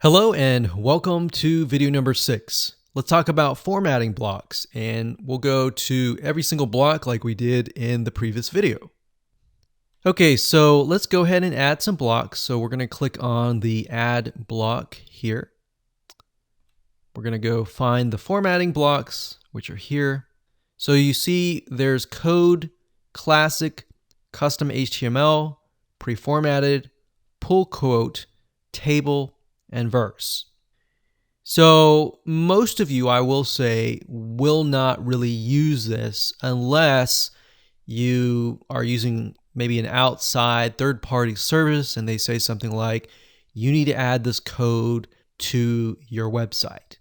Hello and welcome to video number 6. Let's talk about formatting blocks, and we'll go to every single block like we did in the previous video. Okay, so let's go ahead and add some blocks. So we're going to click on the add block here. We're going to go find the formatting blocks, which are here. So you see there's code, classic, custom HTML, pre-formatted, pull quote, table, and verse. So most of you, I will say, will not really use this unless you are using maybe an outside third-party service and they say something like, you need to add this code to your website.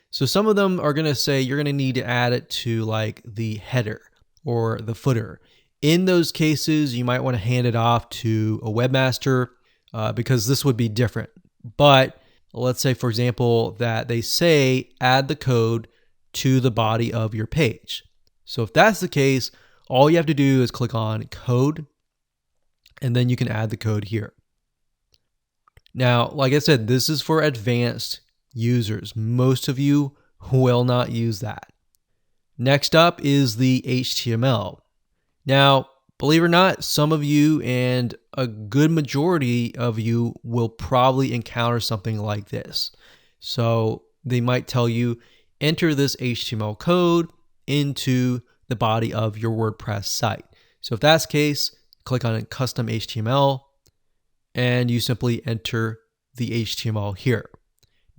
So some of them are going to say you're going to need to add it to like the header or the footer. In those cases, you might want to hand it off to a webmaster because this would be different. But let's say, for example, that they say add the code to the body of your page. So if that's the case, all you have to do is click on code, and then you can add the code here. Now, like I said, this is for advanced users. Most of you will not use that. Next up is the HTML. Now, believe it or not, some of you and a good majority of you will probably encounter something like this. So they might tell you, enter this HTML code into the body of your WordPress site. So if that's the case, click on custom HTML and you simply enter the HTML here.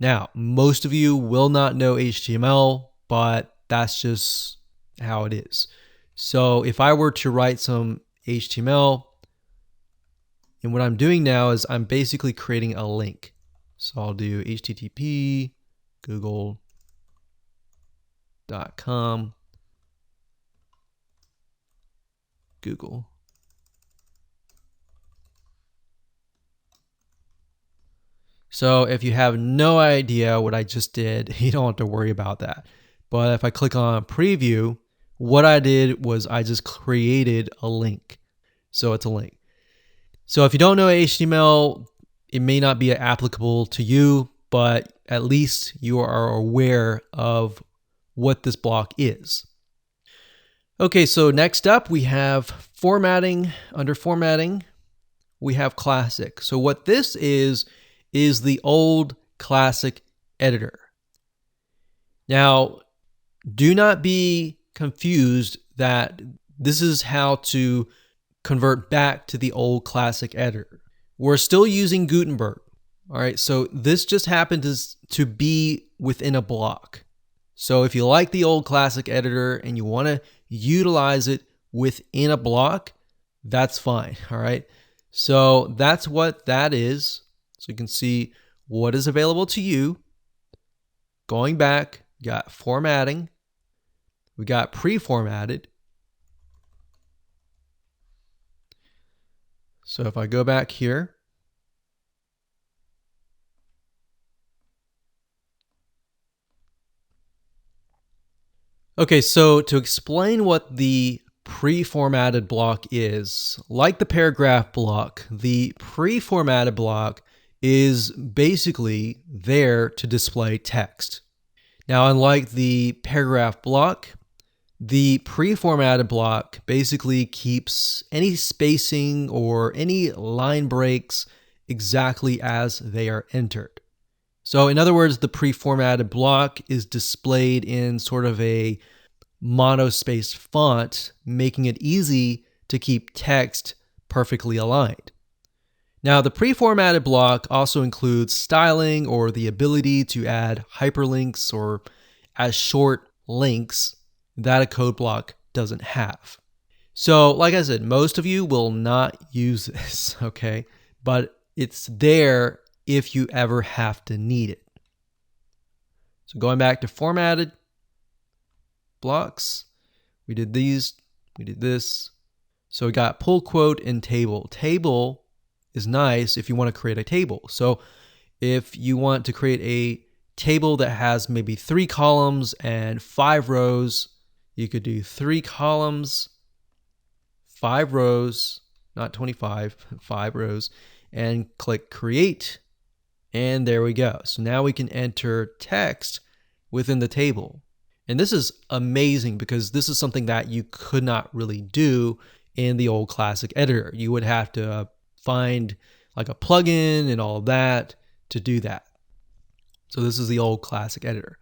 Now, most of you will not know HTML, but that's just how it is. So if I were to write some HTML, and what I'm doing now is I'm basically creating a link. So I'll do http google.com Google. So if you have no idea what I just did, you don't have to worry about that. But if I click on preview, what I did was I just created a link. So it's a link. So if you don't know HTML, it may not be applicable to you, but at least you are aware of what this block is. Okay, so next up we have formatting. Under formatting, we have classic. So what this is the old classic editor. Now, do not be confused that this is how to convert back to the old classic editor. We're still using Gutenberg. All right, so this just happened to be within a block. So if you like the old classic editor and you want to utilize it within a block, that's fine. All right, so that's what that is. So you can see what is available to you. Going back, you got formatting. We got pre-formatted. So if I go back here, okay, so to explain what the pre-formatted block is, like the paragraph block, the pre-formatted block is basically there to display text. Now, unlike the paragraph block, the pre-formatted block basically keeps any spacing or any line breaks exactly as they are entered. So in other words, the pre-formatted block is displayed in sort of a monospaced font, making it easy to keep text perfectly aligned. Now, the pre-formatted block also includes styling or the ability to add hyperlinks or as short links that a code block doesn't have. So, like I said, most of you will not use this, okay? But it's there if you ever have to need it. So going back to formatted blocks, we did these, we did this. So we got pull quote and table. Table is nice if you want to create a table. So if you want to create a table that has maybe 3 columns and 5 rows, you could do 3 columns, 5 rows, not 25, 5 rows, and click create. And there we go. So now we can enter text within the table. And this is amazing because this is something that you could not really do in the old classic editor. You would have to find like a plugin and all of that to do that. So this is the old classic editor.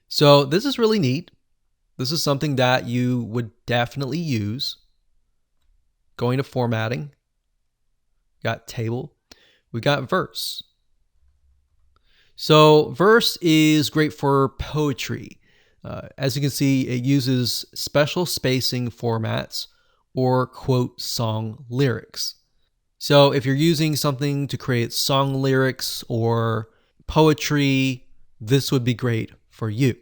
So this is really neat. This is something that you would definitely use. Going to formatting, got table, we got verse. So verse is great for poetry. As you can see, it uses special spacing formats or quote song lyrics. So if you're using something to create song lyrics or poetry, this would be great for you.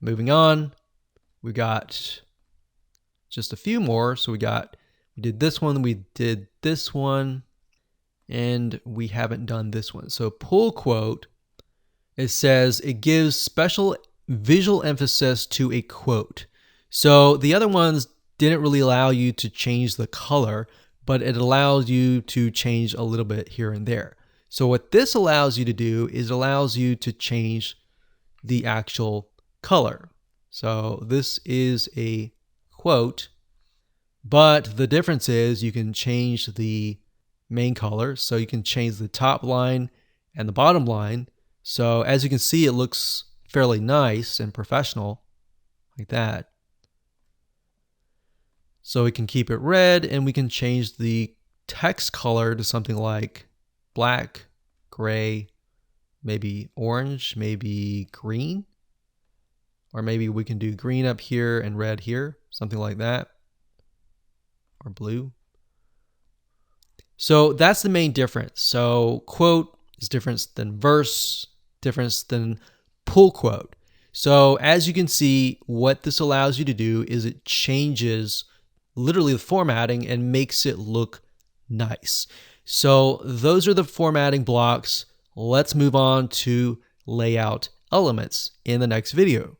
Moving on, we got just a few more. So we did this one, we did this one, and we haven't done this one. So pull quote, it says it gives special visual emphasis to a quote. So the other ones didn't really allow you to change the color, but it allows you to change a little bit here and there. So what this allows you to do is it allows you to change the actual color. So this is a quote, but the difference is you can change the main color. So you can change the top line and the bottom line. So as you can see, it looks fairly nice and professional like that. So we can keep it red and we can change the text color to something like black, gray, maybe orange, maybe green, or maybe we can do green up here and red here, something like that, or blue. So that's the main difference. So quote is different than verse, different than pull quote. So as you can see, what this allows you to do is it changes literally the formatting and makes it look nice. So those are the formatting blocks. Let's move on to layout elements in the next video.